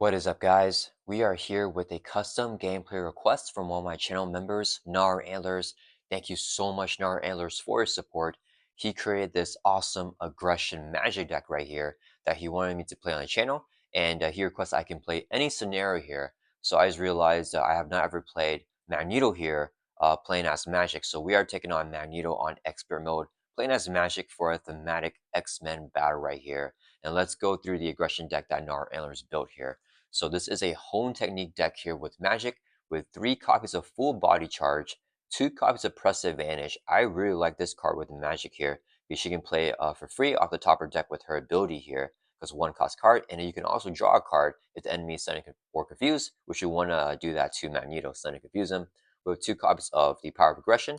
What is up, guys? We are here with a custom gameplay request from one of my channel members, Nar Antlers. Thank you so much, Nar Antlers, for your support. He created this awesome aggression magic deck right here that he wanted me to play on the channel, and he requests I can play any scenario here. So I just realized I have not ever played Magneto here, playing as Magic. So we are taking on Magneto on expert mode, playing as Magic for a thematic X-Men battle right here. And let's go through the aggression deck that Nar Antlers built here. So this is a hone technique deck here with Magic, with 3 copies of full body charge, 2 copies of press advantage. I really like this card with Magic here because she can play for free off the top of her deck with her ability here because 1 cost card, and then you can also draw a card if the enemy is stunning or confused, which you want to do that to Magneto, stun and confuse him. We have 2 copies of the Power of Aggression,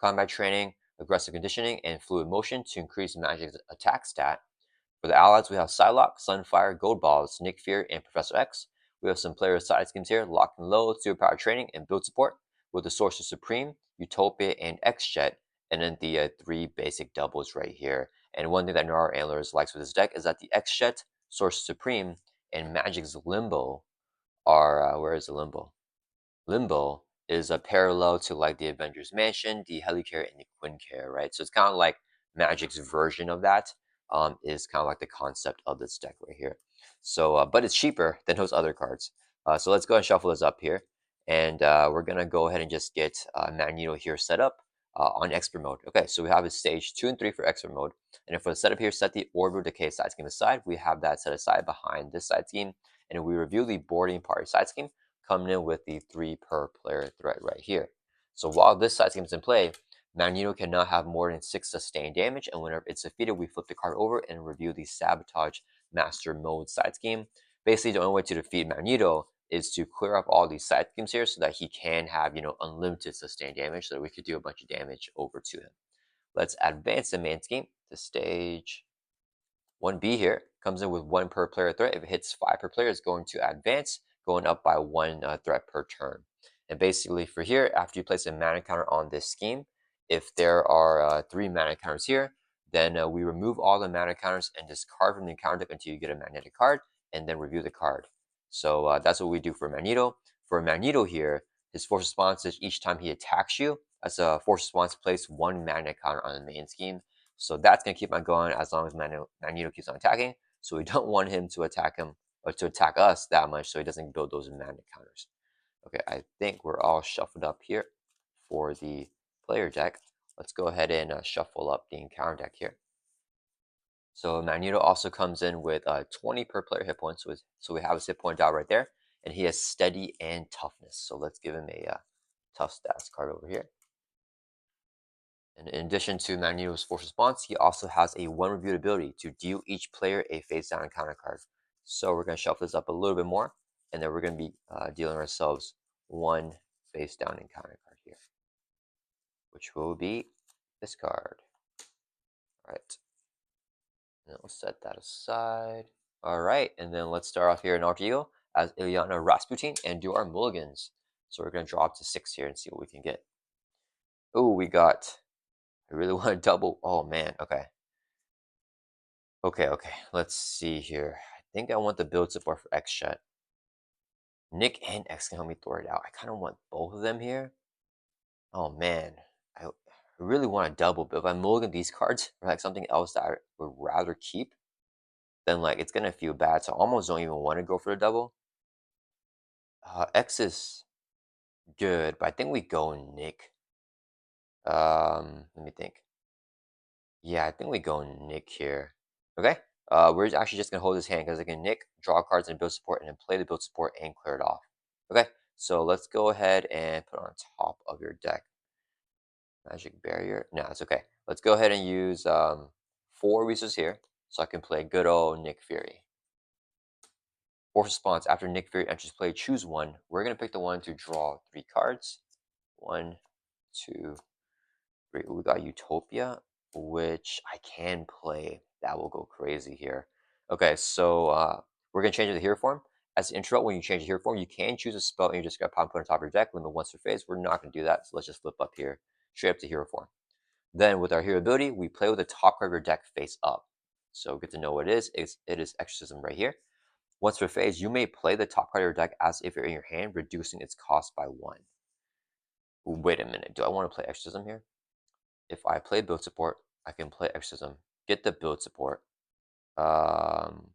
Combat Training, Aggressive Conditioning, and Fluid Motion to increase Magic's attack stat. For the allies, we have Psylocke, Sunfire, Gold Balls, Nick Fury, and Professor X. We have some player side schemes here: Lock and Load, Superpower Training, and Build Support, with the Sorcerer Supreme, Utopia, and X-Jet, and then the 3 basic doubles right here. And one thing that Nar Antlers likes with this deck is that the X-Jet, Sorcerer Supreme, and Magic's Limbo are, where is the Limbo? Limbo is a parallel to like the Avengers Mansion, the Helicarrier, and the Quincarrier, right? So it's kind of like Magic's version of that. Is kind of like the concept of this deck right here. So, but it's cheaper than those other cards. So let's go and shuffle this up here, and we're gonna go ahead and just get Magneto here set up on expert mode. Okay, so we have a stage 2 and 3 for expert mode, and for the setup here, set the orbital decay side scheme aside. We have that set aside behind this side scheme, and we review the boarding party side scheme, coming in with the 3 per player threat right here. So while this side scheme is in play, Magneto cannot have more than 6 sustained damage, and whenever it's defeated, we flip the card over and review the Sabotage Master Mode side scheme. Basically, the only way to defeat Magneto is to clear up all these side schemes here so that he can have, unlimited sustained damage so that we could do a bunch of damage over to him. Let's advance the main scheme to stage 1B here. Comes in with 1 per player threat. If it hits 5 per player, it's going to advance, going up by 1 threat per turn. And basically for here, after you place a mana counter on this scheme, if there are 3 mana counters here, then we remove all the mana counters and discard from the counter deck until you get a magnetic card, and then review the card. So that's what we do for Magneto. For Magneto here, his force response is each time he attacks you, as a force response, place 1 magnetic counter on the main scheme. So that's going to keep on going as long as Magneto keeps on attacking. So we don't want him to attack him or to attack us that much so he doesn't build those magnet counters. Okay, I think we're all shuffled up here for the player deck. Let's go ahead and shuffle up the encounter deck here. So Magneto also comes in with 20 per player hit points. So we have his hit point dial right there. And he has steady and toughness. So let's give him a tough stats card over here. And in addition to Magneto's force response, he also has a 1 reviewed ability to deal each player a face down encounter card. So we're going to shuffle this up a little bit more, and then we're going to be dealing ourselves 1 face down encounter card here, which will be this card. All right, and we'll set that aside. All right, and then let's start off here in Alter Ego as Ilyana Rasputin and do our mulligans. So we're going to draw up to 6 here and see what we can get. Oh, we got... I really want to double. Oh, man. Okay. Okay. Let's see here. I think I want the build support for X-Jet. Nick and X can help me throw it out. I kind of want both of them here. Oh, man. I really want to double, but if I mulligan these cards for like something else that I would rather keep, then like it's going to feel bad. So I almost don't even want to go for the double. X is good, but I think we go Nick. Let me think. Yeah, I think we go Nick here. Okay. We're actually just gonna hold his hand because I can Nick, draw cards, and build support, and then play the build support and clear it off. Okay. So let's go ahead and put it on top of your deck. Magic barrier. No, it's okay. Let's go ahead and use 4 resources here, so I can play good old Nick Fury. Force response: after Nick Fury enters play, choose 1. We're gonna pick the one to draw 3 cards. 1, 2, 3. We got Utopia, which I can play. That will go crazy here. Okay, so we're going to change it to hero form. As an intro, when you change the hero form, you can choose a spell and you just got to put on top of your deck, limit once per phase. We're not going to do that, so let's just flip up here, straight up to hero form. Then with our hero ability, we play with the top card of your deck face up. So good to know what it is. It is Exorcism right here. Once per phase, you may play the top card of your deck as if you're in your hand, reducing its cost by 1. Wait a minute, do I want to play Exorcism here? If I play build support, I can play Exorcism, get the build support. Um,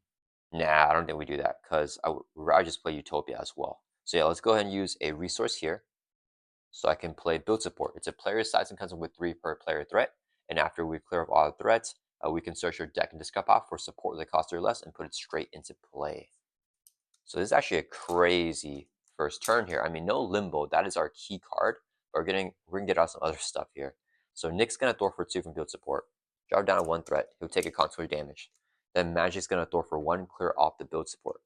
nah, I don't think we do that because I would rather just play Utopia as well. So yeah, let's go ahead and use a resource here. So I can play build support. It's a player size and comes with 3 per player threat. And after we clear up all the threats, we can search your deck and discard off for support that costs 3 less and put it straight into play. So this is actually a crazy first turn here. I mean, no limbo. That is our key card. But we're gonna get out some other stuff here. So Nick's gonna Thor for 2 from field support. Drop down 1 threat. He'll take a contour damage. Then Magic's gonna Thor for 1, clear off the build support.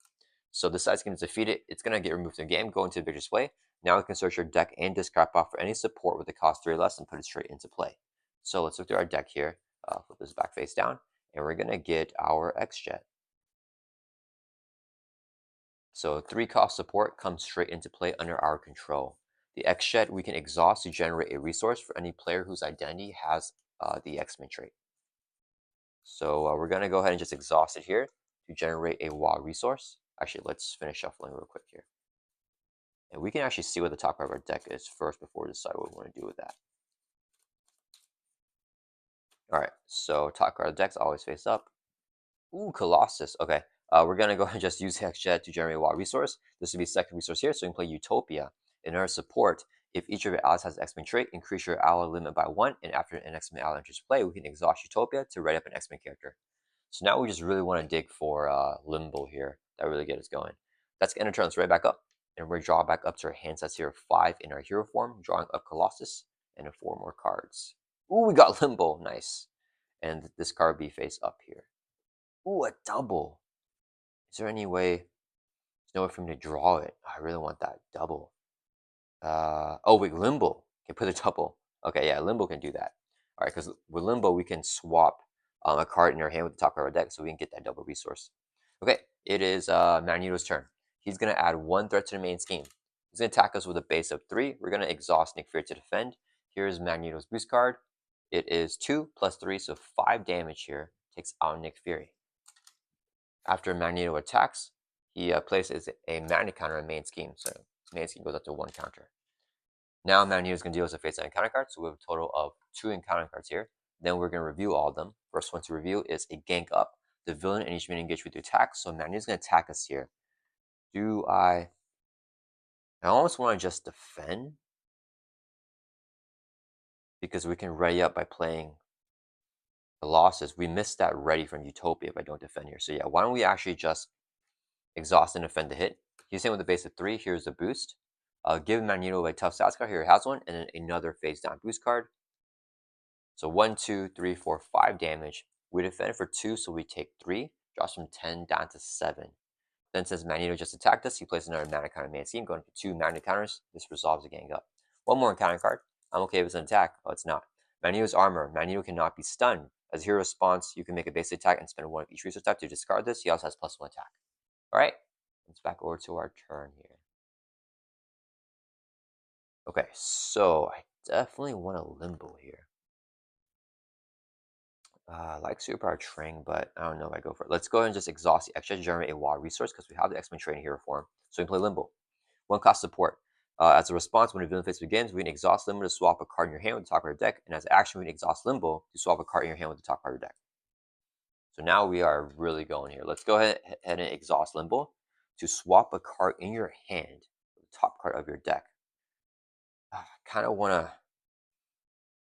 So this side's gonna defeat it. It's gonna get removed from the game, go into the big display. Now we can search your deck and discard off for any support with the cost 3 less and put it straight into play. So let's look through our deck here. Flip this back face down, and we're gonna get our X-Jet. So 3 cost support comes straight into play under our control. The X-Shed we can exhaust to generate a resource for any player whose identity has the X-Men trait. So we're going to go ahead and just exhaust it here to generate a WoW resource. Actually, let's finish shuffling real quick here. And we can actually see what the top part of our deck is first before we decide what we want to do with that. Alright, so top card of the deck's always face up. Ooh, Colossus. Okay. We're gonna go ahead and just use Hexjet to generate a wild resource. This would be second resource here, so we can play Utopia. In our support, if each of your allies has an X-Men trait, increase your ally limit by 1, and after an X-Men ally enters play, we can exhaust Utopia to ready up an X-Men character. So now we just really want to dig for Limbo here. That really get us going. That's gonna turn us right back up, and we're draw back up to our hand sets here of 5 in our hero form, drawing up Colossus, and then 4 more cards. Ooh, we got Limbo, nice. And this card be face up here. Ooh, a double. Is there any way, there's no way for me to draw it? I really want that double. Oh wait, Limbo can put a double. Okay, yeah, Limbo can do that. All right, because with Limbo we can swap a card in our hand with the top card of our deck, so we can get that double resource. Okay, it is Magneto's turn. He's gonna add 1 threat to the main scheme. He's gonna attack us with a base of 3. We're gonna exhaust Nick Fury to defend. Here's Magneto's boost card. It is 2 plus 3, so 5 damage here. Takes out Nick Fury. After Magneto attacks, he places a magnet counter in main scheme, so his main scheme goes up to 1 counter. Now Magneto is going to deal us a face down encounter card, so we have a total of 2 encounter cards here. Then we're going to review all of them. First one to review is a gank up. The villain and each minion engage with the attack, so Magneto is going to attack us here. I almost want to just defend, because we can ready up by playing the losses. We missed that ready from Utopia if I don't defend here. So yeah, why don't we actually just exhaust and defend the hit. He's hitting with a base of 3. Here's the boost. Give Magneto a tough stats card. Here he has one, and then another face down boost card. So 1, 2, 3, 4, 5 damage. We defend for 2, so we take 3. Drops from 10 down to 7. Then since Magneto just attacked us, he plays another mana counter main scheme, going for 2 magnet counters. This resolves the gang up. One more encounter card. I'm okay if it's an attack. Oh, it's not. Magneto's armor. Magneto cannot be stunned. As a hero response, you can make a basic attack and spend 1 of each resource type to discard this. He also has +1 attack. Alright, let's back over to our turn here. Okay, so I definitely want a Limbo here. I like Superpower Train, but I don't know if I go for it. Let's go ahead and just exhaust the extra to generate a wild resource because we have the X-Men Train hero form. So we can play Limbo. 1 cost support. As a response, when a villain phase begins, we can exhaust Limbo to swap a card in your hand with the top card of your deck, and as action, we can exhaust Limbo to swap a card in your hand with the top card of your deck. So now we are really going here. Let's go ahead and exhaust Limbo to swap a card in your hand with the top card of your deck. I kind of want to,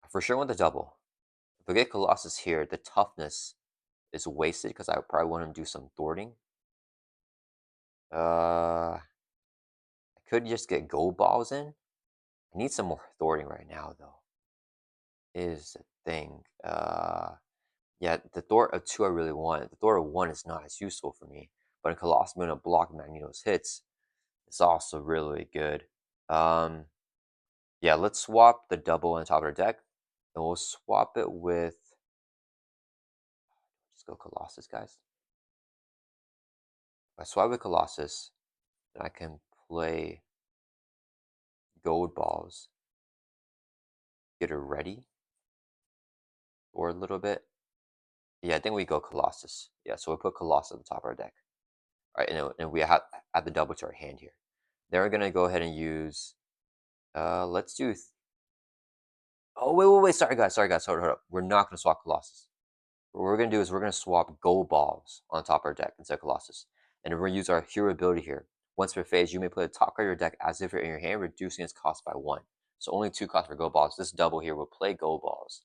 for sure want the double. If I get Colossus here, the toughness is wasted because I probably want him to do some thwarting. I could just get gold balls in. I need some more thwarting right now, though. Is the thing. Yeah, the thwart of 2 I really want. The thwart of 1 is not as useful for me. But in Colossus, I'm going to block Magneto's hits. It's also really good. Yeah, let's swap the double on top of our deck. And we'll swap it with, just go Colossus, guys. If I swap with Colossus, then I can play gold balls. Get it ready for a little bit. Yeah, I think we go Colossus. Yeah, so we put Colossus at the top of our deck. Right, and we have add the double to our hand here. Then we're gonna go ahead and use, let's do, oh, wait, sorry guys, hold up. We're not gonna swap Colossus. What we're gonna do is we're gonna swap gold balls on top of our deck instead of Colossus. And we're gonna use our hero ability here. Once per phase, you may play the top card of your deck as if you're in your hand, reducing its cost by 1. So only 2 costs for gold balls. This double here will play gold balls.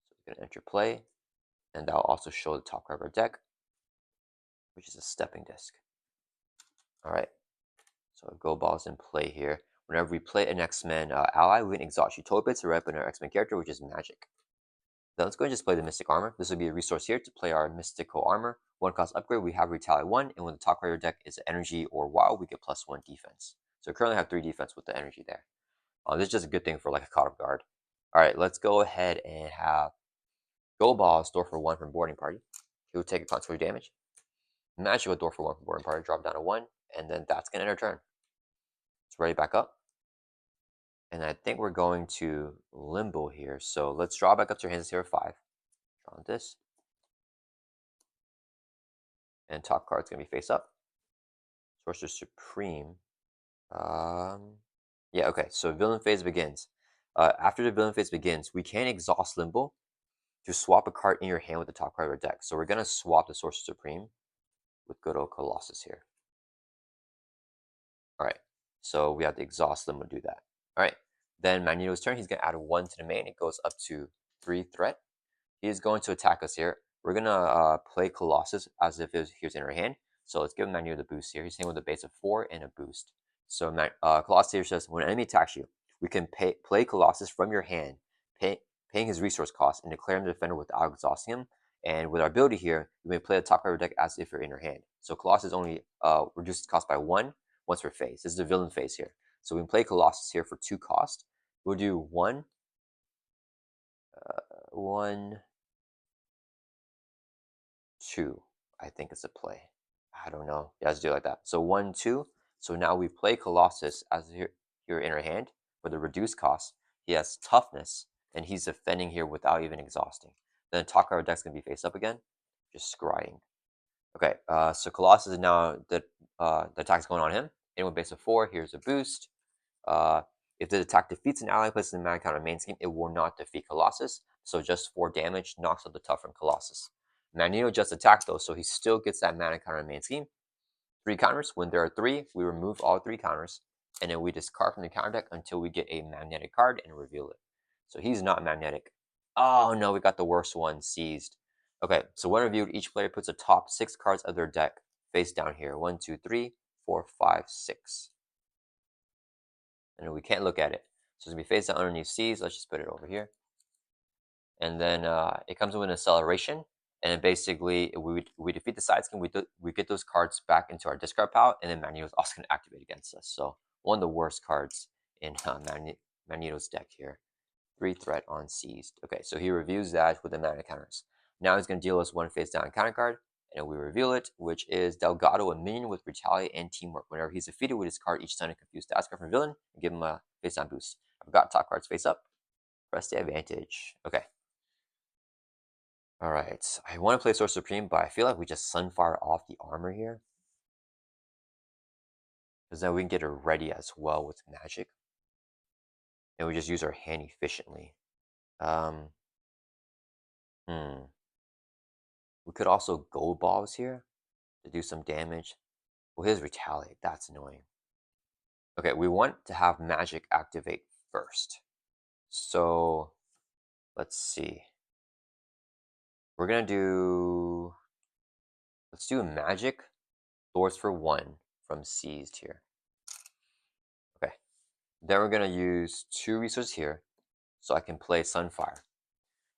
So we're gonna enter play, and that'll also show the top card of our deck, which is a stepping disc. Alright, so gold balls in play here. Whenever we play an X-Men ally, we can exhaust Utopia to rep in our X-Men character, which is MAGIK. Then let's go and just play the Mystic Armor. This will be a resource here to play our Mystical Armor. 1 cost upgrade, we have Retaliate 1, and when the top card of your deck is Energy or Wild, we get +1 defense. So we currently have 3 defense with the Energy there. This is just a good thing for like a caught off guard. Alright, let's go ahead and have Gold Ball store for 1 from Boarding Party. He will take a consequence damage. Magical door for 1 from Boarding Party, drop down to 1, and then that's going to end our turn. It's ready back up. And I think we're going to Limbo here. So let's draw back up to your hands here 5. Draw on this. And top card's going to be face up. Sorcerer Supreme. Yeah, okay. So villain phase begins. After the villain phase begins, we can exhaust Limbo to swap a card in your hand with the top card of your deck. So we're going to swap the Sorcerer Supreme with good old Colossus here. Alright, so we have to exhaust Limbo to do that. Alright, then Magneto's turn. He's going to add 1 to the main. It goes up to 3 threat. He is going to attack us here. We're going to play Colossus as if he was in our hand. So let's give Magneto the boost here. He's hitting with a base of 4 and a boost. So Colossus here says, when an enemy attacks you, we can play Colossus from your hand, paying his resource cost, and declare him the defender without exhausting him. And with our ability here, you may play the top card of your deck as if you're in your hand. So Colossus only reduces cost by 1 once per phase. This is the villain phase here. So we can play Colossus here for 2 cost. We'll do 1, 2, I think it's a play. I don't know. Yeah, let's do it like that. So 1, 2. So now we play Colossus as here in our hand for the reduced cost. He has toughness, and he's defending here without even exhausting. Then top card of deck's gonna be face up again, just scrying. Okay, so Colossus is now the attack's going on him. Anyone base of 4, here's a boost. If the attack defeats an ally placed in the mana counter main scheme, it will not defeat Colossus. So just 4 damage knocks out the tough from Colossus. Magneto just attacked though, so he still gets that mana counter in main scheme. 3 counters. When there are 3, we remove all 3 counters, and then we discard from the counter deck until we get a magnetic card and reveal it. So he's not magnetic. Oh no, we got the worst one, seized. Okay, so when reviewed, each player puts the top 6 cards of their deck face down here. 1, 2, 3, 4, 5, 6. And we can't look at it. So it's going to be face down underneath C's. Let's just put it over here. And then it comes with an acceleration. And then basically, we defeat the side scheme. We get those cards back into our discard pile. And then Magneto is also going to activate against us. So one of the worst cards in Magneto's deck here. 3 threat on seized. Okay, so he reviews that with the mana counters. Now he's going to deal us 1 face down counter card. And we reveal it, which is Delgado, a minion with Retaliate and Teamwork. Whenever he's defeated with his card, each time a confused task card from villain, and give him a face down boost. I've got top cards face up. Press the advantage. Okay. Alright. I want to play Source Supreme, but I feel like we just Sunfire off the armor here. Because then we can get it ready as well with Magic. And we just use our hand efficiently. We could also Gold Balls here to do some damage. Well, his Retaliate, that's annoying. Okay, we want to have Magic activate first. So, let's see. We're gonna do, let's do a Magic Doors for 1 from Seized here. Okay, then we're gonna use 2 resources here, so I can play Sunfire.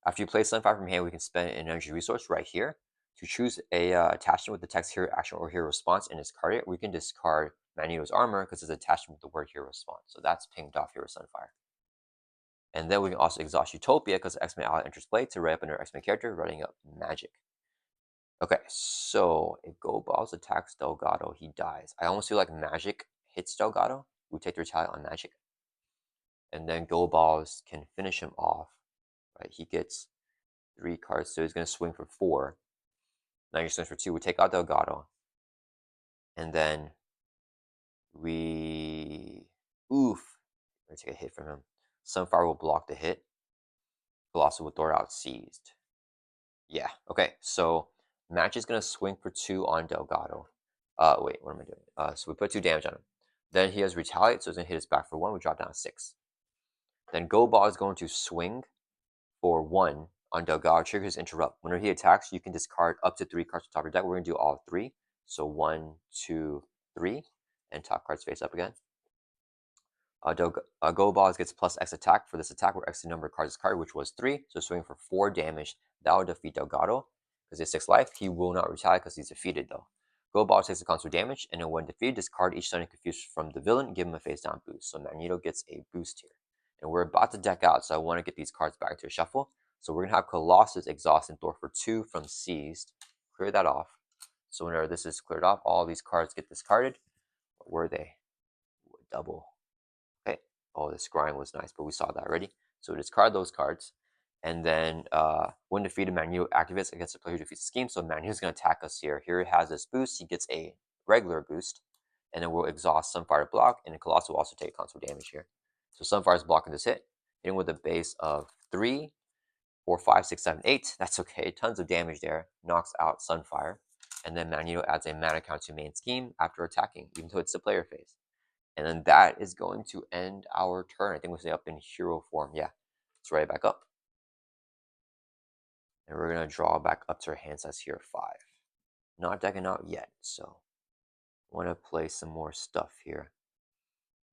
After you play Sunfire from hand, we can spend an energy resource right here to choose a attachment with the text hero action or hero response and discard it. We can discard Magneto's armor because it's attachment with the word hero response. So that's pinged off Hero Sunfire. And then we can also exhaust Utopia because X-Men ally enters play to write up another X-Men character, running up Magic. Okay, so if Gold Balls attacks Delgado, he dies. I almost feel like Magic hits Delgado. We take the retaliate on Magic. And then Gold Balls can finish him off. Right, he gets 3 cards, so he's going to swing for 4. Now you're swinging for 2. We take out Delgado. And then we... Oof. We're gonna take a hit from him. Sunfire will block the hit. Colossus will throw it out seized. Yeah, okay. So Match is gonna swing for 2 on Delgado. Wait, what am I doing? So we put 2 damage on him. Then he has Retaliate, so he's gonna hit his back for 1. We drop down to 6. Then Go Ball is going to swing for 1 on Delgado, trigger his Interrupt. Whenever he attacks, you can discard up to 3 cards on top of your deck. We're gonna do all 3. So 1, 2, 3, and top cards face up again. Go Balls gets plus X attack. For this attack, where X the number of cards discarded, which was 3. So swinging for 4 damage. That will defeat Delgado. Because he has 6 life. He will not retaliate because he's defeated, though. Go Balls takes the constant damage, and then when defeated, discard each Stunning Confused from the villain and give him a face down boost. So Magneto gets a boost here. And we're about to deck out, so I want to get these cards back to a shuffle. So we're going to have Colossus exhaust and Thor for 2 from Seized. Clear that off. So whenever this is cleared off, all these cards get discarded. What were they? Double. Okay. Oh, the scrying was nice, but we saw that already. So discard those cards. And then when defeated, Magneto activates against the player who defeats the scheme. So Magneto's going to attack us here. Here he has this boost. He gets a regular boost. And then we'll exhaust Sunfire to block. And then Colossus will also take console damage here. So Sunfire is blocking this hit. Hitting with a base of 3, 4, 5, 6, 7, 8. That's okay. Tons of damage there. Knocks out Sunfire. And then Magneto adds a mana count to main scheme after attacking, even though it's the player phase. And then that is going to end our turn. I think we'll stay up in hero form. Yeah. Let's write it back up. And we're going to draw back up to our hand size here 5. Not decking out yet, so I want to play some more stuff here.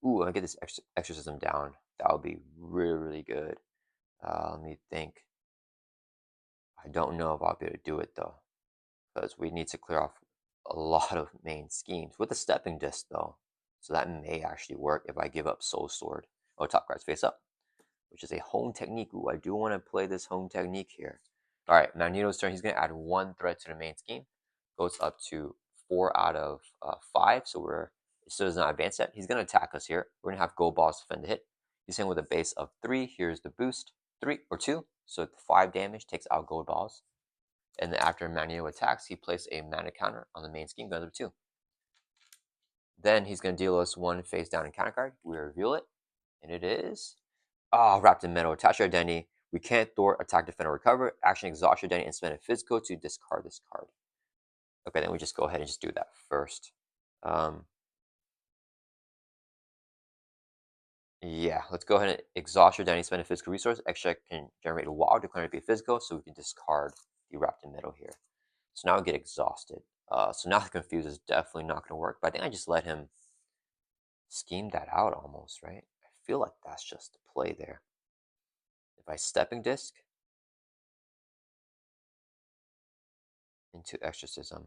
Ooh, I get this exorcism down. That would be really, really good. Let me think. I don't know if I'll be able to do it though, because we need to clear off a lot of main schemes with the stepping disc though. So that may actually work if I give up Soul Sword. Oh, top cards face up, which is a home technique. Ooh, I do want to play this home technique here. All right, Magneto's turn. He's going to add 1 threat to the main scheme. Goes up to 4 out of 5, so we're still does not advance yet. He's going to attack us here. We're going to have Go Balls defend the hit. He's hitting with a base of 3. Here's the boost, 3 or 2. So 5 damage takes out Gold Balls. And then after Magneto attacks, he places a mana counter on the main scheme, going to 2. Then he's going to deal us 1 face down and counter card. We reveal it, and it is wrapped in metal. Attach your identity. We can't thwart, attack, defend, or recover. Action, exhaust your identity and spend a physical to discard this card. Okay, then we just go ahead and just do that first. Yeah, let's go ahead and exhaust your identity, spend a physical resource. Extra can generate a wild, declare it to be physical, so we can discard the wrapped in metal here. So now we get exhausted. So now the confuse is definitely not going to work, but I think I just let him scheme that out almost, right? I feel like that's just the play there. If I stepping disc into exorcism.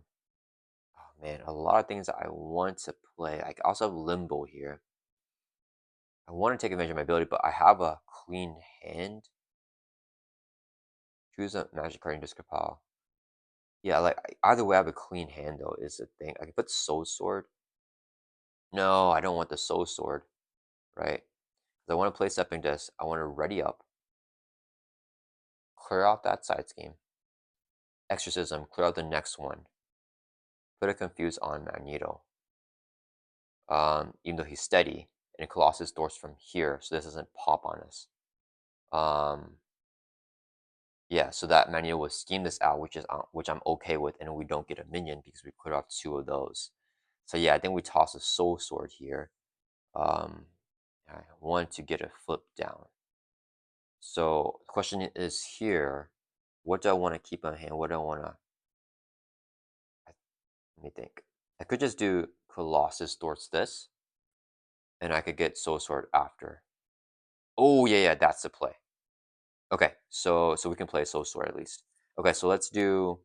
Oh man, a lot of things I want to play. I also have limbo here. I want to take advantage of my ability, but I have a clean hand. Choose a magic card and discard pile. Yeah, like either way, I have a clean hand though. Is the thing. I can put Soul Sword. No, I don't want the Soul Sword, right? Because I want to play stepping disc. I want to ready up, clear out that side scheme. Exorcism, clear out the next one. Put a confuse on Magneto. Even though he's steady, and Colossus doors from here, so this doesn't pop on us. Yeah, so that Magneto will scheme this out, which I'm okay with, and we don't get a minion because we cleared off 2 of those. So yeah, I think we toss a Soul Sword here. I want to get a flip down. So the question is here, what do I want to keep on hand? What do I want to? Let me think. I could just do Colossus towards this, and I could get Soul Sword after. Oh yeah, that's the play. Okay, so we can play Soul Sword at least. Okay, so let's do.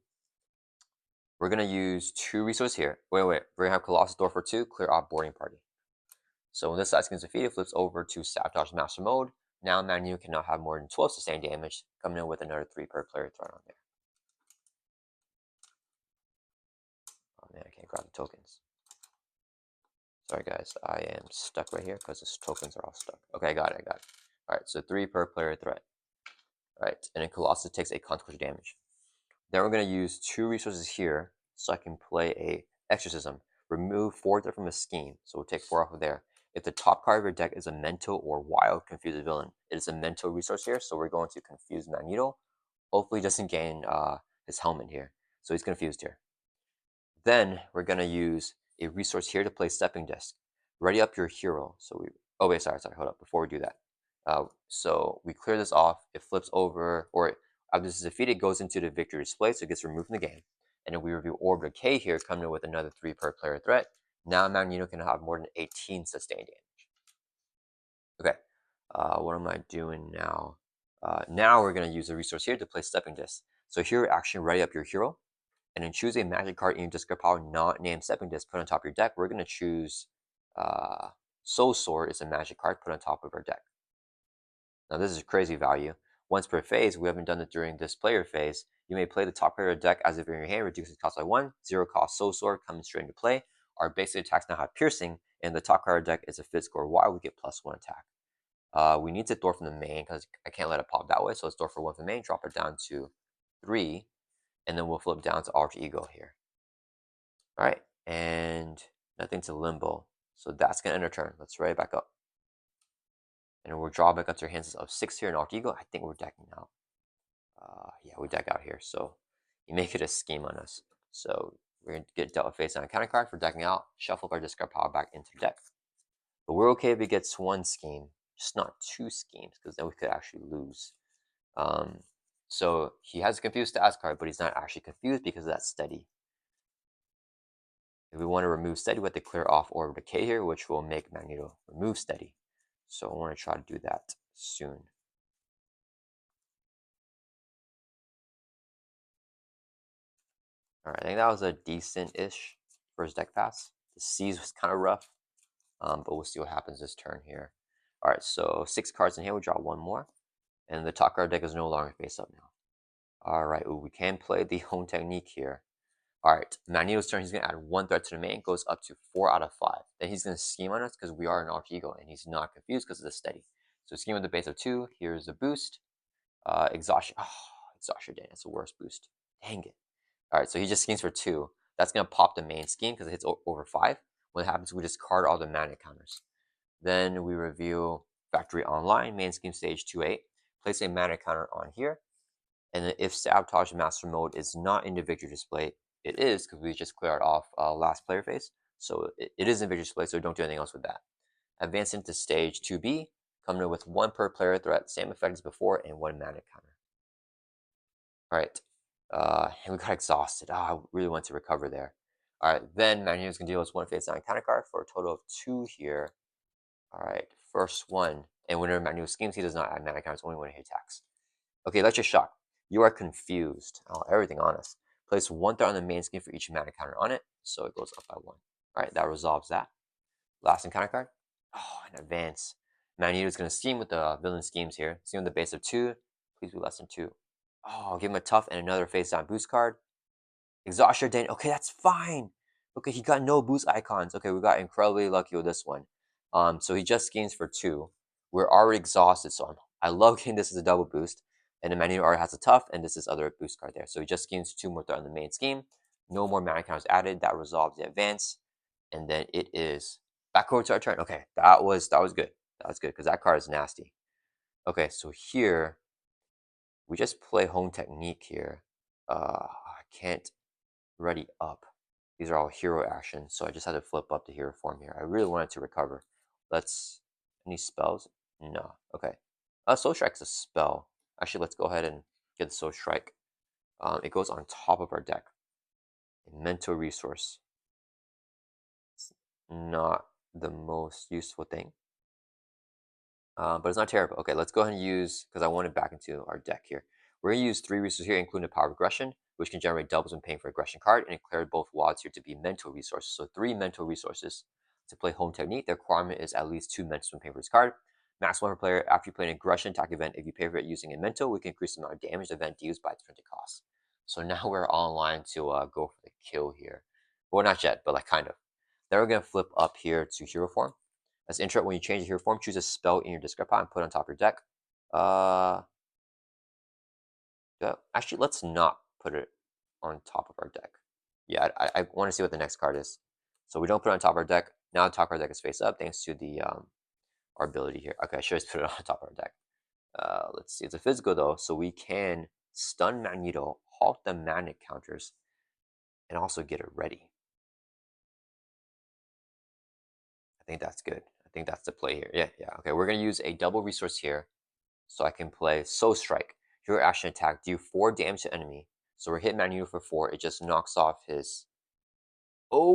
We're gonna use 2 resources here. Wait. We're gonna have Colossus door for 2, clear off boarding party. So when this side is defeated, flips over to Sabotage Master Mode. Now Magneto cannot have more than 12 sustained damage, coming in with another 3 per player threat on there. Oh man, I can't grab the tokens. Sorry guys, I am stuck right here because the tokens are all stuck. Okay, I got it. Alright, so 3 per player threat. Alright, and then Colossus takes a consequential damage. Then we're going to use 2 resources here so I can play a Exorcism. remove 4 from a scheme. So we'll take 4 off of there. If the top card of your deck is a mental or wild confused villain, it is a mental resource here, so we're going to confuse Magneto. Hopefully he doesn't gain his helmet here. So he's confused here. Then we're going to use a resource here to play Stepping Disc. Ready up your hero. Oh wait, sorry, hold up. Before we do that, so we clear this off. It flips over, or after this is defeated, it goes into the victory display, so it gets removed from the game. And then we review Orb Decay here, coming in with another 3 per player threat. Now Magneto can have more than 18 sustained damage. Okay, what am I doing now? Now we're going to use a resource here to play Stepping Disc. So here, actually ready up your hero, and then choose a magic card in your discard pile not named Stepping Disc put on top of your deck. We're going to choose Soul Sword is a magic card put on top of our deck. Now this is crazy value. Once per phase, we haven't done it during this player phase. You may play the top card of your deck as if in your hand, reduces cost by 1, 0 cost Soul Sword comes straight into play. Our basic attacks now have piercing, and the top card of the deck is a physical or wild, we get +1 attack. We need to throw from the main because I can't let it pop that way, so let's throw for 1 from the main, drop it down to 3, and then we'll flip down to Alter Ego here. Alright, and nothing to Limbo. So that's going to end our turn. Let's write it back up. And we'll draw back up to our hands of 6 here in Alter Ego. I think we're decking out. Yeah, we deck out here. So you make it a scheme on us. So we're going to get dealt a face on a counter card for decking out. Shuffle our discard pile back into deck. But we're okay if he gets 1 scheme. Just not 2 schemes, because then we could actually lose. So he has a confused status card, but he's not actually confused because of that steady. If we want to remove steady, we have to clear off Orb Decay here, which will make Magneto remove steady. So I want to try to do that soon. Alright, I think that was a decent-ish first deck pass. The C's was kind of rough, but we'll see what happens this turn here. Alright, so 6 cards in here, we draw 1 more. And the top card deck is no longer face up now. Alright, we can play the home technique here. Alright, Magneto's turn, he's going to add 1 threat to the main, goes up to 4 out of 5. Then he's going to scheme on us because we are an Alter Ego, and he's not confused because of the steady. So scheme with the base of 2, here's the boost. Exhaustion, exhaustion, dang, that's the worst boost. Dang it. Alright, so he just schemes for 2. That's going to pop the main scheme because it hits over 5. What happens, we discard all the mana counters. Then we review Factory Online, main scheme stage 2-8. Place a mana counter on here. And then if Sabotage Master Mode is not in the victory display, it is because we just cleared off last player phase. So it is in victory display, so don't do anything else with that. Advance into stage 2B, coming in with 1 per player threat, same effect as before, and 1 mana counter. Alright, and we got exhausted. I really want to recover there. Alright, then Magneto's going to deal us 1 face down counter card for a total of 2 here. Alright, first one. And whenever Magneto schemes, he does not add mana counters, only when he attacks. Okay, Electric Shock. You are confused. Oh, everything on us. Place 1 threat on the main scheme for each mana counter on it, so it goes up by 1. Alright, that resolves that. Last encounter card. Oh, an advance. Magneto's going to scheme with the villain schemes here. Scheme with the base of 2. Please be less than 2. Oh, give him a tough and another face down boost card. Exhaust your Dane. Okay, that's fine. Okay, he got no boost icons. Okay, we got incredibly lucky with this one. So he just schemes for 2. We're already exhausted, so I love getting this as a double boost. And the Magneto already has a tough, and this is other boost card there. So he just schemes 2 more threat on the main scheme. No more mana counters added. That resolves the advance. And then it is back over to our turn. Okay, that was good. That was good, because that card is nasty. Okay, so here, we just play home technique here. I can't ready up. These are all hero actions, so I just had to flip up the hero form here. I really wanted to recover. Any spells? No. Okay. Soul Strike's a spell. Actually, let's go ahead and get the Soul Strike. It goes on top of our deck. A mental resource. It's not the most useful thing. But it's not terrible. Okay, let's go ahead and use, because I want it back into our deck here. We're going to use 3 resources here, including the Power of Aggression, which can generate doubles when paying for aggression card, and declare both wilds here to be mental resources. So 3 mental resources. To play home technique, the requirement is at least 2 mentals when paying for this card. Max 1 per player after you play an aggression attack event. If you pay for it using a mental, we can increase the amount of damage the event deals by its printed cost. So now we're all in line to go for the kill here. Well, not yet, but like kind of. Then we're going to flip up here to hero form. As intro, when you change the hero form, choose a spell in your discard pile and put it on top of your deck. Actually, let's not put it on top of our deck. Yeah, I want to see what the next card is. So we don't put it on top of our deck. Now the top of our deck is face up thanks to the our ability here. Okay, I should have put it on top of our deck. Let's see. It's a physical though, so we can stun Magneto, halt the magnet counters, and also get it ready. I think that's good. I think that's the play here. Yeah, yeah. Okay, we're gonna use a double resource here, so I can play Soul Strike. Your action attack, do 4 damage to enemy. So we're hitting Magneto for 4. It just knocks off his. Oh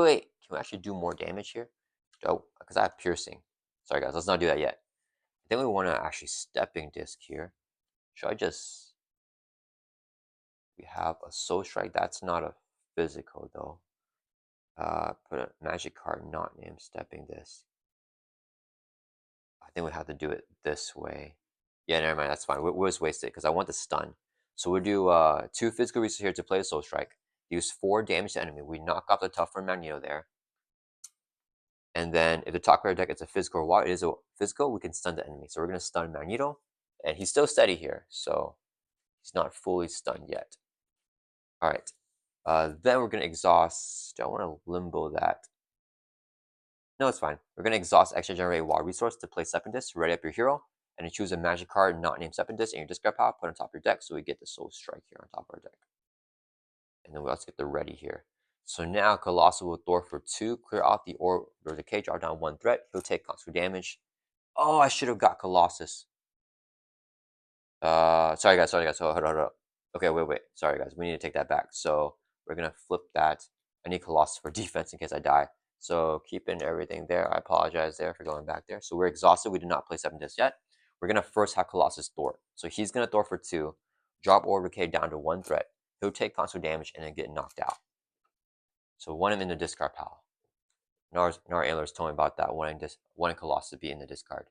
wait. Can we actually do more damage here? Oh, because I have piercing. Sorry guys, let's not do that yet. I think we want to actually stepping disc here. Should I just? We have a Soul Strike. That's not a physical though. Put a magic card not named stepping disc. I think we have to do it this way. Yeah, never mind. That's fine. We'll just waste it because I want the stun. So we'll do 2 physical resources here to play a Soul Strike. Use 4 damage to enemy. We knock off the tougher Magneto there. And then if the top card deck is a physical or water, it is a physical, we can stun the enemy. So we're going to stun Magneto. And he's still steady here. So he's not fully stunned yet. All right. Then we're going to exhaust. Do I want to limbo that? No, it's fine. We're going to exhaust extra generate wild resource to play Sependus. Ready up your hero. And you choose a magic card not named Sependus in your discard pile, put on top of your deck. So we get the Soul Strike here on top of our deck. And then we also get the ready here. So now Colossal will Thor for 2, clear out the orb or the cage, draw down 1 threat. He'll take constant damage. Oh, I should have got Colossus. Sorry guys. Hold on. Okay, wait. Sorry guys, we need to take that back. So we're gonna flip that. I need Colossus for defense in case I die. So keeping everything there. I apologize there for going back there. So we're exhausted. We did not play 7 discs yet. We're gonna first have Colossus Thor. So he's gonna Thor for 2, drop Orb Decay down to 1 threat. He'll take constant damage and then get knocked out. So one him in the discard pile. Nar Antlers told me about that. One Colossus be in the discard.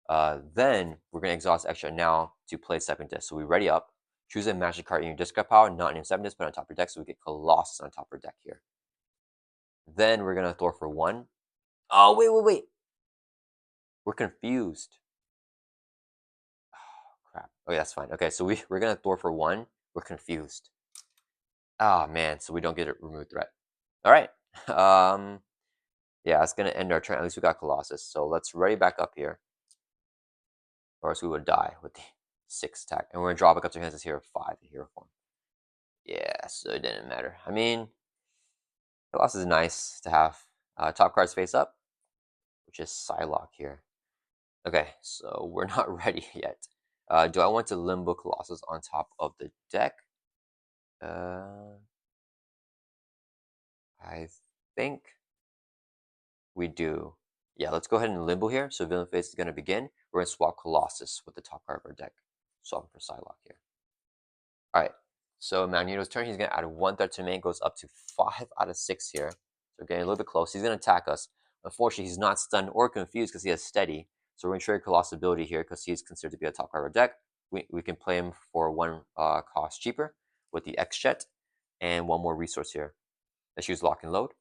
Then we're going to exhaust extra now to play Stepping Disc. So we ready up. Choose a magic card in your discard pile, not named Stepping Disc, but on top of your deck. So we get Colossus on top of our deck here. Then we're going to Thor for 1. Oh, wait. We're confused. Oh, crap. Okay, that's fine. Okay, so we're going to Thor for 1. We're confused. Oh, man. So we don't get a removed threat. All right. Yeah, it's going to end our turn. At least we got Colossus. So let's ready back up here. Or else we would die with the 6 attack. And we're going to draw back up to hands here 5 in hero form. Yeah, so it didn't matter. I mean, Colossus is nice to have. Top cards face up, which is Psylocke here. Okay, so we're not ready yet. Do I want to Limbo Colossus on top of the deck? I think we do. Yeah, let's go ahead and Limbo here. So Villain Phase is going to begin. We're going to swap Colossus with the top card of our deck. Swap for Psylocke here. All right, so Magneto's turn. He's going to add 1 threat to main. Goes up to 5 out of 6 here. So getting a little bit close. He's going to attack us. Unfortunately, he's not stunned or confused because he has steady. So we're going to trade Colossus ability here because he's considered to be a top card of our deck. We can play him for 1 cost cheaper with the X-Jet and 1 more resource here. Let's use Lock and Load.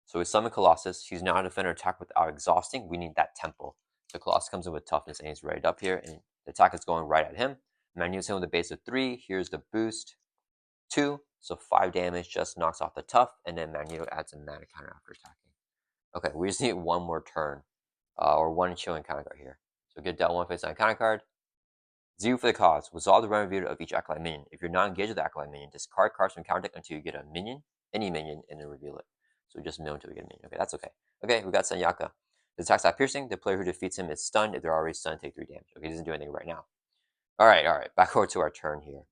So we summon Colossus. He's now a defender attack without exhausting. We need that tempo. So Colossus comes in with toughness and he's ready up here. And the attack is going right at him. Magneto him with a base of 3. Here's the boost. 2. So 5 damage just knocks off the tough. And then Magneto adds a mana counter after attacking. Okay, we just need 1 more turn. Or 1 chilling counter card here. So get dealt 1 face on counter card. 0 for the cause. Resolve the run review of each Acolyte minion. If you're not engaged with the Acolyte minion, discard cards from counter deck until you get a minion, any minion, and then reveal it. So just mill until we get a minion. Okay, that's okay. Okay, we got Sanyaka. The attacks at piercing. The player who defeats him is stunned. If they're already stunned, take 3 damage. Okay, he doesn't do anything right now. All right. Back over to our turn here.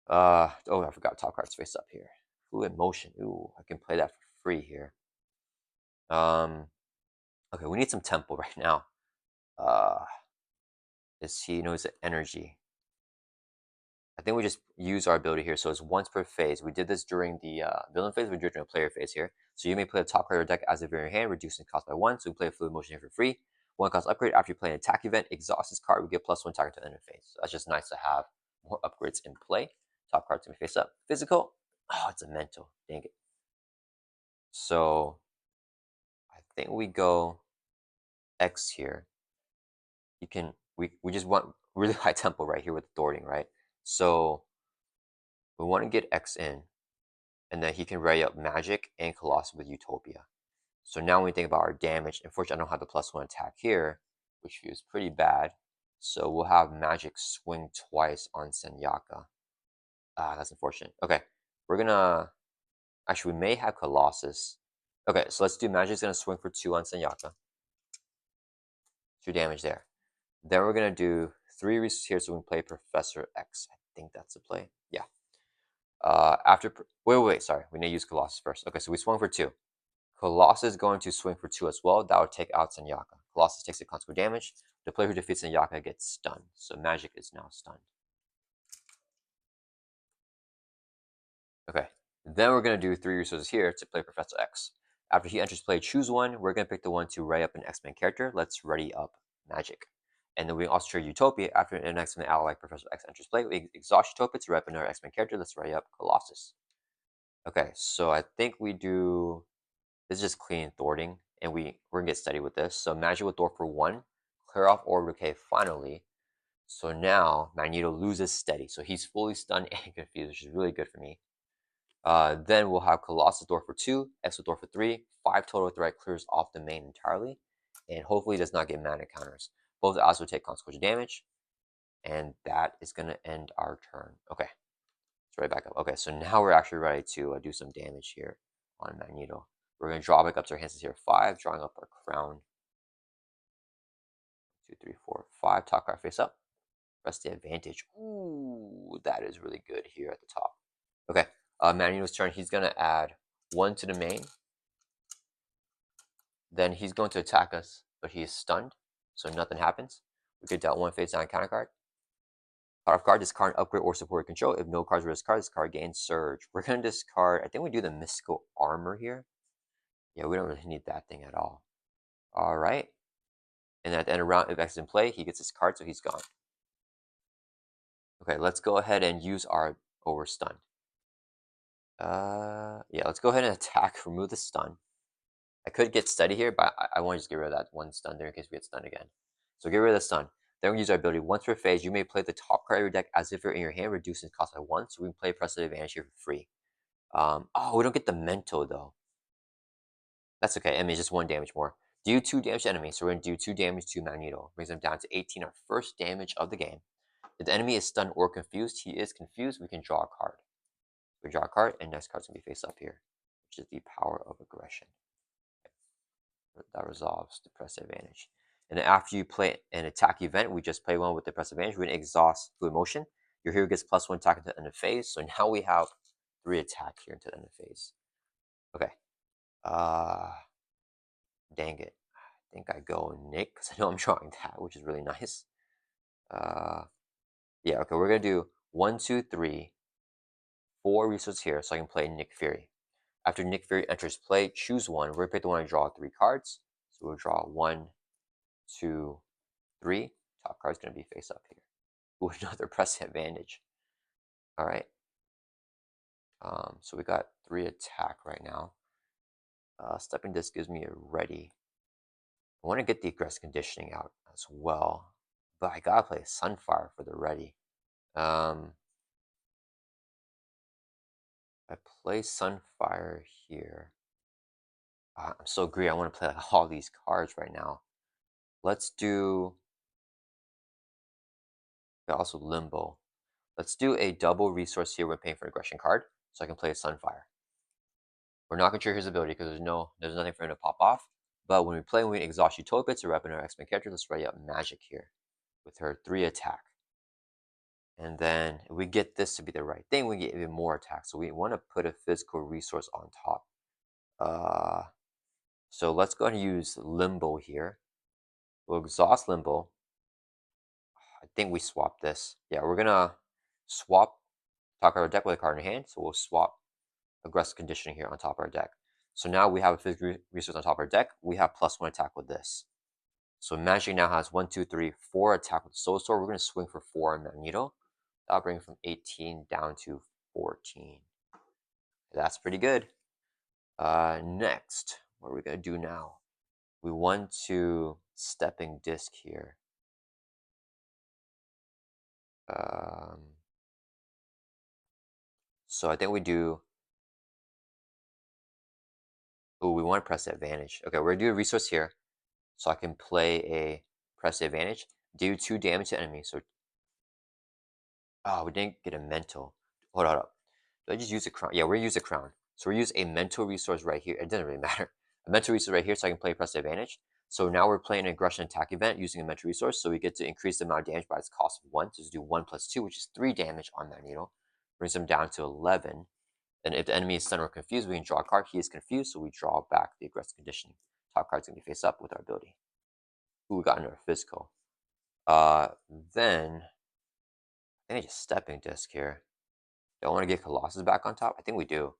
Oh, I forgot top cards face up here. Fluid motion. Ooh, I can play that for free here. Okay, we need some tempo right now. He knows energy. I think we just use our ability here. So it's once per phase. We did this during the villain phase. We did it during the player phase here. So you may play the top card of your deck as if you're in your hand, reducing cost by 1. So we play a fluid motion here for free. 1 cost upgrade after you play an attack event. Exhaust this card. We get +1 attack until end of phase. So that's just nice to have more upgrades in play. Top card's gonna face up. Physical. Oh, it's a mental. Dang it. So I think we go X here. We just want really high tempo right here with thwarting, right? So we want to get X in. And then he can ready up Magic and Colossus with Utopia. So now when we think about our damage, unfortunately I don't have the +1 attack here, which feels pretty bad. So we'll have Magic swing twice on Senyaka. Ah, that's unfortunate. Okay, we're gonna... Actually, we may have Colossus. Okay, so let's do Magic's gonna swing for 2 on Senyaka. 2 damage there. Then we're gonna do 3 resources here so we can play Professor X. I think that's the play. Yeah. Wait, sorry. We need to use Colossus first. Okay, so we swung for 2. Colossus is going to swing for 2 as well. That would take out Senyaka. Colossus takes the consequent damage. The player who defeats Senyaka gets stunned. So Magic is now stunned. Okay, then we're going to do 3 resources here to play Professor X. After he enters play, choose one. We're going to pick the one to ready up an X-Men character. Let's ready up Magic. And then we also trade Utopia. After an X-Men ally like Professor X enters play, we exhaust Utopia to ready up another X-Men character. Let's ready up Colossus. Okay, so I think we do... This is just clean thwarting, and we're going to get steady with this. So Magic with thwart for 1. Clear off Orb Decay finally. So now Magneto loses steady. So he's fully stunned and confused, which is really good for me. Then we'll have Colossus Door for 2, X with Door for 3, 5 total threat clears off the main entirely, and hopefully does not get mana counters. Both allies will take consequential damage, and that is going to end our turn. Okay, let's right back up. Okay, so now we're actually ready to do some damage here on Magneto. We're going to draw back up to our hands here 5, drawing up our crown. 2, 3, 4, 5. Top card face up. Press the advantage. Ooh, that is really good here at the top. Okay, Magneto's turn. He's going to add 1 to the main. Then he's going to attack us, but he is stunned, so nothing happens. We could dealt 1 face down counter card. Card of card, discard an upgrade or support control. If no cards were discarded, this card gains surge. We're going to discard, I think we do the mystical armor here. Yeah, we don't really need that thing at all. All right. And at the end of the round, if X is in play, he gets his card, so he's gone. Okay, let's go ahead and use our... Oh, we're stunned. Yeah, let's go ahead and attack, remove the stun. I could get steady here, but I want to just get rid of that 1 stun there in case we get stunned again. So get rid of the stun. Then we use our ability. Once per phase, you may play the top card of your deck as if you're in your hand, reducing its cost by 1. So we can play Press Advantage here for free. Oh, we don't get the Mento though. That's okay. I mean, just 1 damage more. Do 2 damage to enemies. So we're going to do 2 damage to Magneto. Brings them down to 18, our first damage of the game. If the enemy is stunned or confused, he is confused, we can draw a card. We draw a card, and next card's going to be face up here, which is the Power of Aggression. That resolves the Press Advantage. And then after you play an attack event, we just play one with the Press Advantage. We're going to exhaust Fluid Motion. Your hero gets +1 attack until the end of phase. So now we have 3 attack here until the end of phase. Okay. Dang it. I think I go Nick because I know I'm drawing that, which is really nice. Yeah, okay. We're going to do 1, 2, 3, 4 resources here so I can play Nick Fury. After Nick Fury enters play, choose one. We're going to pick the one to draw 3 cards. So we'll draw 1, 2, 3. Top card's going to be face up here. Ooh, another Press Advantage. All right. So we got 3 attack right now. Stepping Disc gives me a ready. I want to get the aggressive conditioning out as well, but I gotta play Sunfire for the ready. I play Sunfire here. I'm so greedy. I want to play like all these cards right now. Let's do... also Limbo. Let's do a double resource here when paying for an aggression card, so I can play a Sunfire. We're not going to trigger his ability because there's nothing for him to pop off. But when we play, we exhaust Utopia to rep in our X-Men character. Let's ready up Magic here with her 3 attack. And then if we get this to be the right thing, we get even more attack. So we want to put a physical resource on top. So let's go ahead and use Limbo here. We'll exhaust Limbo. I think we swap this. Yeah, we're going to swap top of our deck with a card in hand. So we'll swap Aggressive Conditioning here on top of our deck. So now we have a physical resource on top of our deck. We have +1 attack with this. So Magic now has 1, 2, 3, 4 attack with Soul Sword. We're going to swing for 4 on Magneto. That'll bring from 18 down to 14. That's pretty good. Next, what are we going to do now? We want to Stepping Disc here. So I think we do Ooh, we want to press the advantage. Okay, we're gonna do a resource here. So I can play a press the advantage. Do 2 damage to enemy. So we didn't get a mental. Hold on up. Do I just use a crown? Yeah, we're gonna use a crown. So we use a mental resource right here. It doesn't really matter. A mental resource right here so I can play press the advantage. So now we're playing an aggression attack event using a mental resource. So we get to increase the amount of damage by its cost of 1. So just do 1 plus 2, which is 3 damage on Magneto. Brings him down to 11. And if the enemy is stunned or confused, we can draw a card. He is confused, so we draw back the aggressive conditioning. Top card's gonna be face up with our ability. Ooh, we got another physical. Uh, then I think I just stepping disc here. Do I want to get Colossus back on top? I think we do.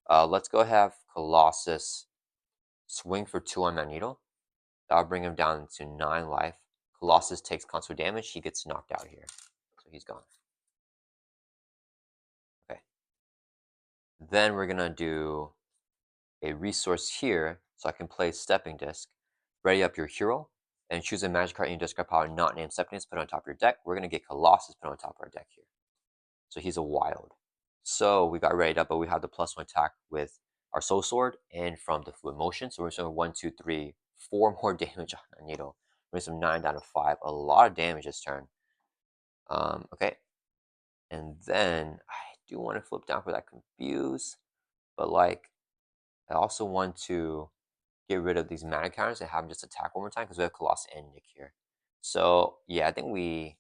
Let's go have Colossus swing for 2 on Magneto. That'll bring him down to 9 life. Colossus takes constant damage. He gets knocked out here. So he's gone. Okay. Then we're going to do a resource here. So I can play Stepping Disc. Ready up your hero. And choose a magic card in your discard pile not named Stepping Disc. Put it on top of your deck. We're going to get Colossus put on top of our deck here. So he's a wild. So we got ready up, but we have the +1 attack with our Soul Sword and from the Fluid Motion. So we're showing 1, 2, 3, 4 more damage on Magneto. Bring some 9 down to 5. A lot of damage this turn. Okay. And then I do want to flip down for that Confuse. But like, I also want to get rid of these mana counters and have them just attack one more time because we have Colossus and Nick here. So yeah, I think we.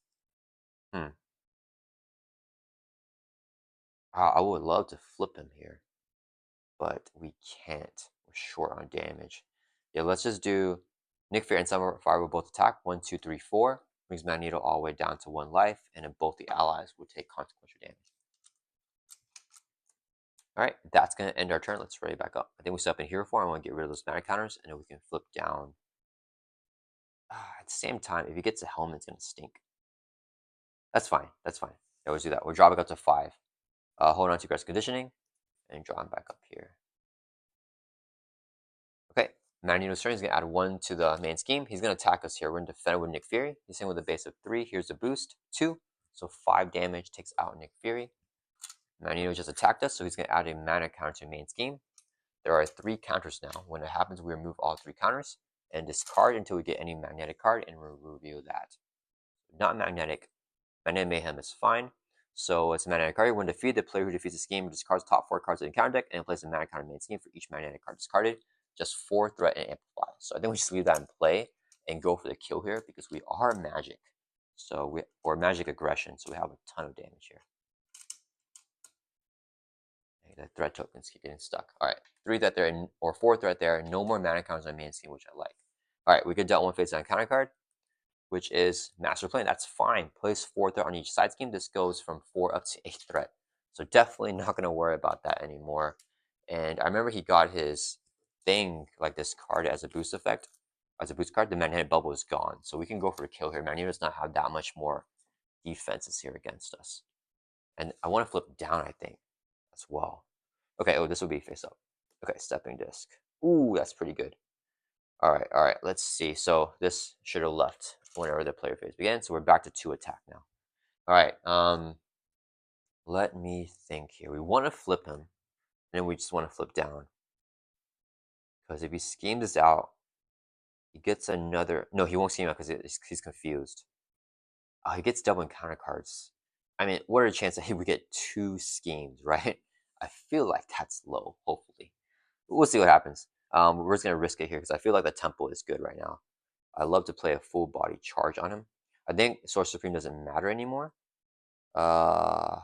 I would love to flip him here, but we can't. We're short on damage. Yeah, let's just do Nick Fury and Summer Fire will both attack. 1, 2, 3, 4. Brings Magneto all the way down to 1 life, and then both the allies will take consequential damage. Alright, that's going to end our turn. Let's ready back up. I think we set up in hero form. I want to get rid of those mana counters, and then we can flip down. At the same time, if he gets a helmet, it's going to stink. That's fine. That's fine. Yeah, let's do that. We'll drop it up to 5. Hold on to aggressive conditioning, and draw him back up here. Okay, Magneto's turn. He's going to add 1 to the main scheme. He's going to attack us here. We're going to defend with Nick Fury. He's in with a base of 3. Here's the boost, 2. So 5 damage takes out Nick Fury. Magneto just attacked us, so he's going to add a mana counter to main scheme. There are 3 counters now. When it happens, we remove all 3 counters and discard until we get any magnetic card, and we'll reveal that. Not magnetic. Magnetic Mayhem is fine. So it's a magnetic card. When defeated, the player who defeats the scheme discards top 4 cards in the counter deck and plays a mana counter main scheme for each magnetic card discarded. Just 4 threat and amplify. So I think we just leave that in play and go for the kill here because we are magic. So or magic aggression, so we have a ton of damage here. Okay, the threat tokens keep getting stuck. Alright, 3 threat there or 4 threat there. No more mana counters on main scheme, which I like. Alright, we could dealt 1 face down counter card, which is Master Plan. That's fine. Place 4 threat on each side scheme. This goes from 4 up to 8 threat. So definitely not going to worry about that anymore. And I remember he got his thing, like this card as a boost effect. As a boost card, the magnetic bubble is gone. So we can go for a kill here. Magneto does not have that much more defenses here against us. And I want to flip down, I think, as well. Okay, oh, this will be face up. Okay, stepping disc. Ooh, that's pretty good. All right, let's see. So this should have left whenever the player phase began. So we're back to 2 attack now. All right, let me think here. We want to flip him, and then we just want to flip down. Because if he schemes this out, he gets another. No, he won't scheme out because he's confused. He gets double encounter cards. I mean, what are the chances that he would get 2 schemes, right? I feel like that's low, hopefully. We'll see what happens. We're just going to risk it here because I feel like the tempo is good right now. I love to play a full body charge on him. I think Source Supreme doesn't matter anymore. So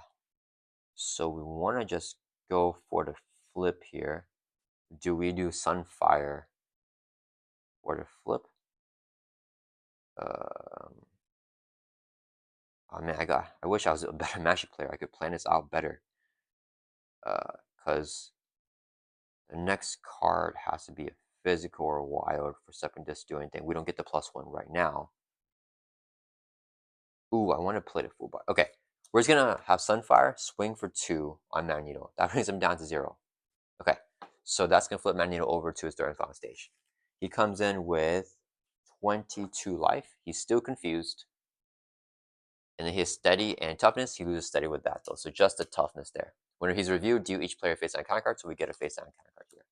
we want to just go for the flip here. Do we do Sunfire for the flip? Oh man, I wish I was a better Magic player. I could plan this out better. Because the next card has to be a physical or wild for Stepping Disc to do anything. We don't get the +1 right now. Ooh, I want to play the full body. Okay, we're just gonna have Sunfire swing for 2 on Magneto. That brings him down to 0. Okay, so that's gonna flip Magneto over to his third and final stage. He comes in with 22 life. He's still confused. And then he has steady and toughness. He loses steady with that though. So just the toughness there. When he's reviewed, do each player face down counter card, so we get a face down counter card here.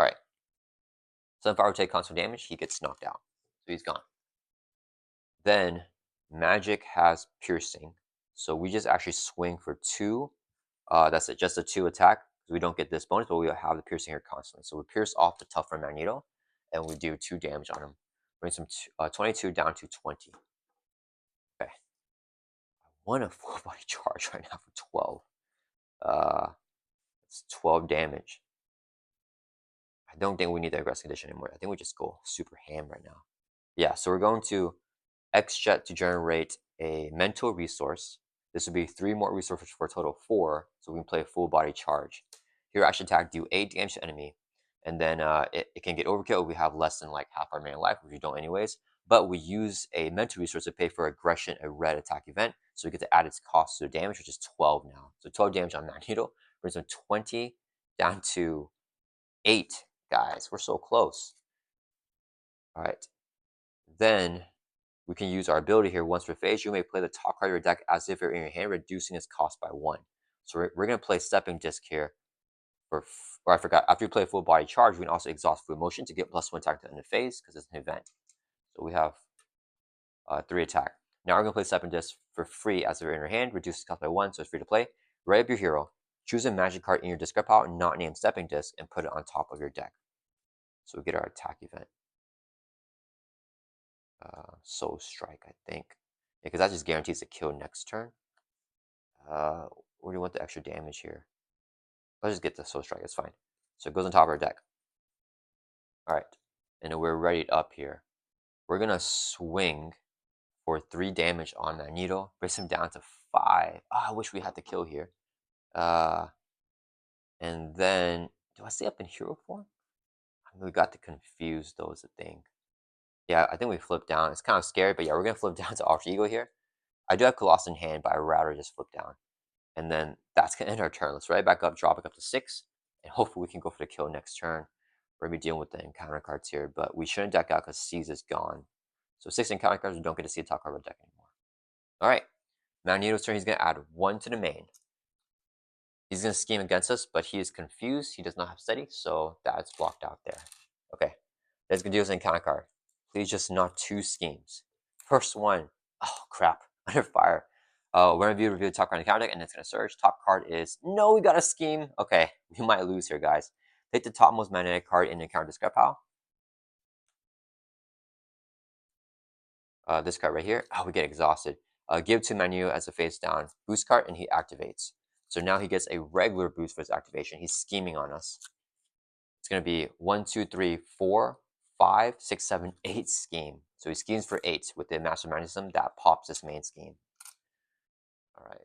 Alright. So if I were to take constant damage, he gets knocked out. So he's gone. Then Magic has piercing. So we just actually swing for 2. That's it, just a 2 attack. We don't get this bonus, but we have the piercing here constantly. So we pierce off the tougher Magneto, and we do 2 damage on him. Brings him 22 down to 20. Okay. I want a full body charge right now for 12. It's 12 damage. I don't think we need the aggressive condition anymore. I think we just go super ham right now. Yeah, so we're going to X-Jet to generate a mental resource. This would be 3 more resources for a total of 4, so we can play a full body charge. Here, action attack, do 8 damage to enemy, and then it can get overkill if we have less than like half our main life, which we don't anyways. But we use a mental resource to pay for aggression, a red attack event, so we get to add its cost to the damage, which is 12 now. So 12 damage on Magneto brings him 20 down to 8, guys. We're so close. All right, then we can use our ability here. Once per phase, you may play the top card of your deck as if it were in your hand, reducing its cost by 1. So we're going to play Stepping Disc here. Or I forgot, after you play full body charge, we can also exhaust full motion to get +1 attack to end of phase because it's an event. So we have 3 attack. Now we're going to play Stepping Disc for free as if it's in your hand, reduces cost by 1, so it's free to play. Write up your hero. Choose a magic card in your discard pile, not named Stepping Disc, and put it on top of your deck. So we get our attack event. Soul Strike, I think. Yeah, because that just guarantees a kill next turn. Where do you want the extra damage here? Let's just get the Soul Strike, it's fine. So it goes on top of our deck. Alright, and then we're ready up here. We're gonna swing for 3 damage on Magneto, brings him down to 5. I wish we had the kill here. And then, do I stay up in hero form? I mean, we got to confuse those, I think. Yeah, I think we flip down. It's kind of scary, but yeah, we're gonna flip down to Alter Ego here. I do have Colossus in hand, but I'd rather just flip down. And then that's going to end our turn. Let's right back up, drop it up to 6, and hopefully we can go for the kill next turn. We're going to be dealing with the encounter cards here, but we shouldn't deck out because Seize is gone. So 6 encounter cards, we don't get to see the top card of our deck anymore. All right, Magneto's turn, he's going to add 1 to the main. He's going to scheme against us, but he is confused. He does not have steady, so that's blocked out there. Okay, that's going to do us an encounter card. Please just not 2 schemes. First one, oh crap, under fire. We're going to review the top card in the counter deck, and it's going to search. Top card is, no, we got a scheme. Okay, we might lose here, guys. Take the topmost magnetic card in the counter discard pile. This card right here. Oh, we get exhausted. Give to Magneto as a face down boost card, and he activates. So now he gets a regular boost for his activation. He's scheming on us. It's going to be 1, 2, 3, 4, 5, 6, 7, 8 scheme. So he schemes for 8 with the Master Magnetism that pops this main scheme. All right.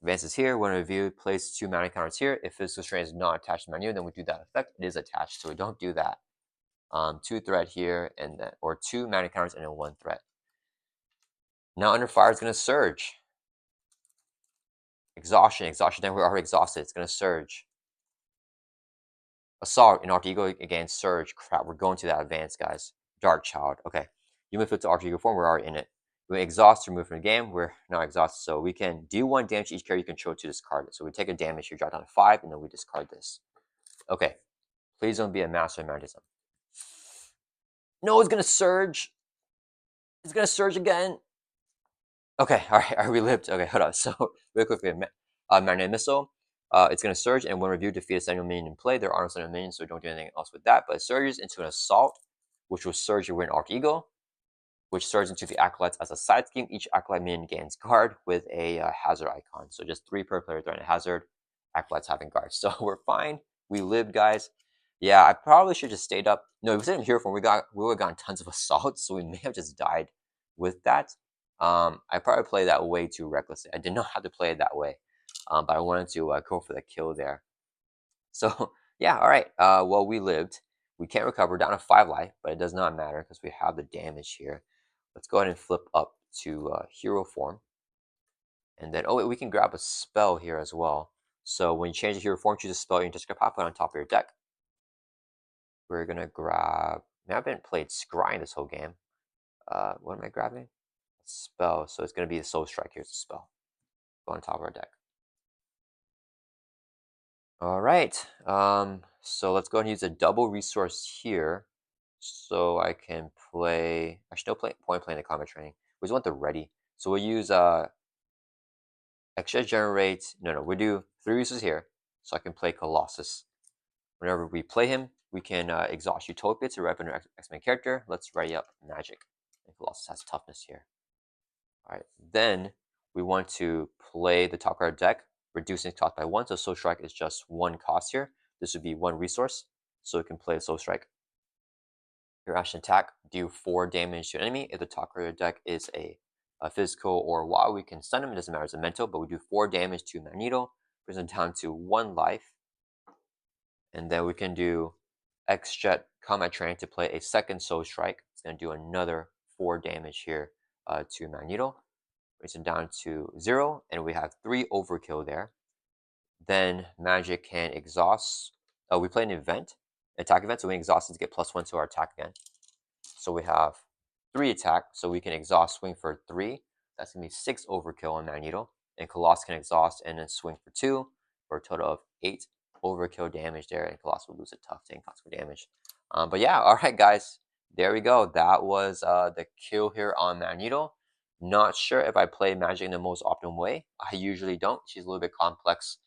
Advances here. When reviewed, place 2 mana counters here. If physical strain is not attached to Magneto, then we do that effect. It is attached, so we don't do that. 2 threat here, and then, or 2 mana counters and then 1 threat. Now under fire is going to surge. Exhaustion. Then we're already exhausted. It's going to surge. Assault in Alter Ego again. Surge. Crap, we're going to that advance, guys. Dark Child. Okay. You move it to Alter Ego form. We're already in it. We exhaust to remove from the game. We're not exhausted, so we can do 1 damage to each character you control to discard it. So we take a damage here, drop down to 5, and then we discard this. Okay. Please don't be a Master of Magnetism. No, it's going to surge. It's going to surge again. Okay, all right, we lived. Okay, hold on. So, real quickly, Magnetic Missile. It's going to surge, and when reviewed, defeat a single minion in play. There are no single minions, so don't do anything else with that. But it surges into an Assault, which will surge if we're in Alter Ego, which surges into the Acolytes as a side scheme. Each Acolyte minion gains guard with a hazard icon. So just 3 per player threatening hazard. Acolytes having guard. So we're fine. We lived, guys. Yeah, I probably should just stayed up. No, we didn't hear from. We would have gotten tons of assaults, so we may have just died with that. I probably played that way too recklessly. I did not have to play it that way, but I wanted to go for the kill there. So yeah, all right. Well, we lived. We can't recover, down to 5 life, but it does not matter because we have the damage here. Let's go ahead and flip up to hero form. And then, oh wait, we can grab a spell here as well. So when you change the hero form, choose a spell you can discard, put it on top of your deck. We're gonna grab, I haven't played Scry this whole game. What am I grabbing? A spell. So it's gonna be the Soul Strike. Here's a spell. Go on top of our deck. All right. So let's go ahead and use a double resource here, so I can play. Actually, no point playing the combat training. We just want the ready. So we'll use extra generate. No, we do 3 resources here, so I can play Colossus. Whenever we play him, we can exhaust Utopia to rev an X-Men character. Let's ready up Magic. And Colossus has toughness here. All right. Then we want to play the top card deck, reducing cost by 1. So Soul Strike is just 1 cost here. This would be 1 resource. So we can play Soul Strike. Your action attack, do 4 damage to an enemy. If the top card of your deck is a physical or wild, we can stun him. It doesn't matter, it's a mental, but we do 4 damage to Magneto, brings him down to 1 life. And then we can do X-Jet Combat Training to play a second Soul Strike. It's going to do another 4 damage here to Magneto. Brings it down to 0, and we have 3 overkill there. Then Magic can exhaust. We play an event, attack event, so we exhaust it to get +1 to our attack again. So we have 3 attack, so we can exhaust swing for 3. That's going to be 6 overkill on Magneto. And Colossus can exhaust and then swing for 2 for a total of 8 overkill damage there. And Colossus will lose a tough tank cost for damage. But yeah, all right, guys. There we go. That was the kill here on Magneto. Not sure if I play Magic in the most optimal way. I usually don't. She's a little bit complex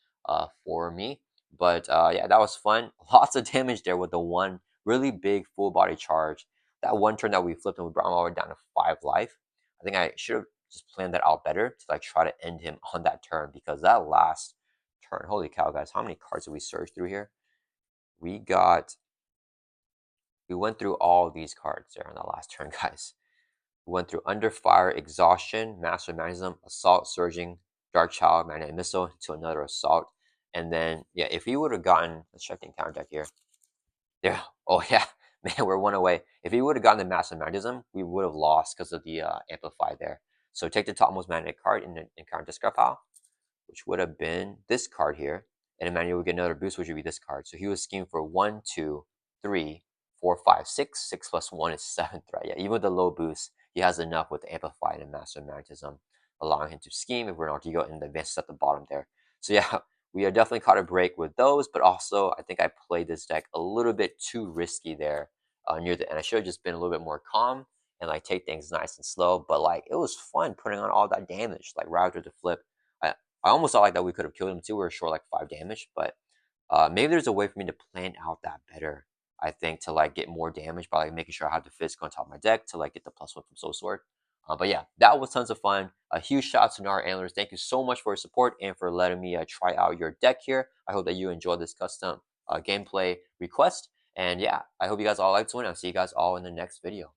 for me. But yeah, that was fun. Lots of damage there with the one really big full body charge. That one turn that we flipped and we brought him all the way down to 5 life. I think I should have just planned that out better to like try to end him on that turn, because that last turn, holy cow, guys, how many cards did we search through here? We went through all these cards there on that last turn, guys. We went through Under Fire, Exhaustion, Master Magnetism, Assault, Surging, Dark Child, Magnetic Missile to another Assault. And then, yeah, if he would have gotten, let's check the encounter deck here. There, oh yeah, man, we're 1 away. If he would have gotten the Massive Magnetism, we would have lost because of the Amplify there. So take the topmost magnetic card in the encounter discard pile, which would have been this card here. And Emmanuel would get another boost, which would be this card. So he was scheming for 1, 2, 3, 4, 5, 6. 6 plus 1 is 7th, right? Yeah, even with the low boost, he has enough with the Amplify and the Master Magnetism, allowing him to scheme if we're not to go in the advances at the bottom there. So yeah, we are definitely caught a break with those, but also I think I played this deck a little bit too risky there near the end. I should have just been a little bit more calm and like take things nice and slow, but like it was fun putting on all that damage, like right after the flip. I almost thought like that we could have killed him too. We were short like 5 damage, but maybe there's a way for me to plan out that better. I think to like get more damage by like making sure I have the physical on top of my deck to like get the +1 from Soul Sword. But yeah, that was tons of fun. A huge shout out to Nara Antlers. Thank you so much for your support and for letting me try out your deck here. I hope that you enjoyed this custom gameplay request. And yeah, I hope you guys all liked this one. I'll see you guys all in the next video.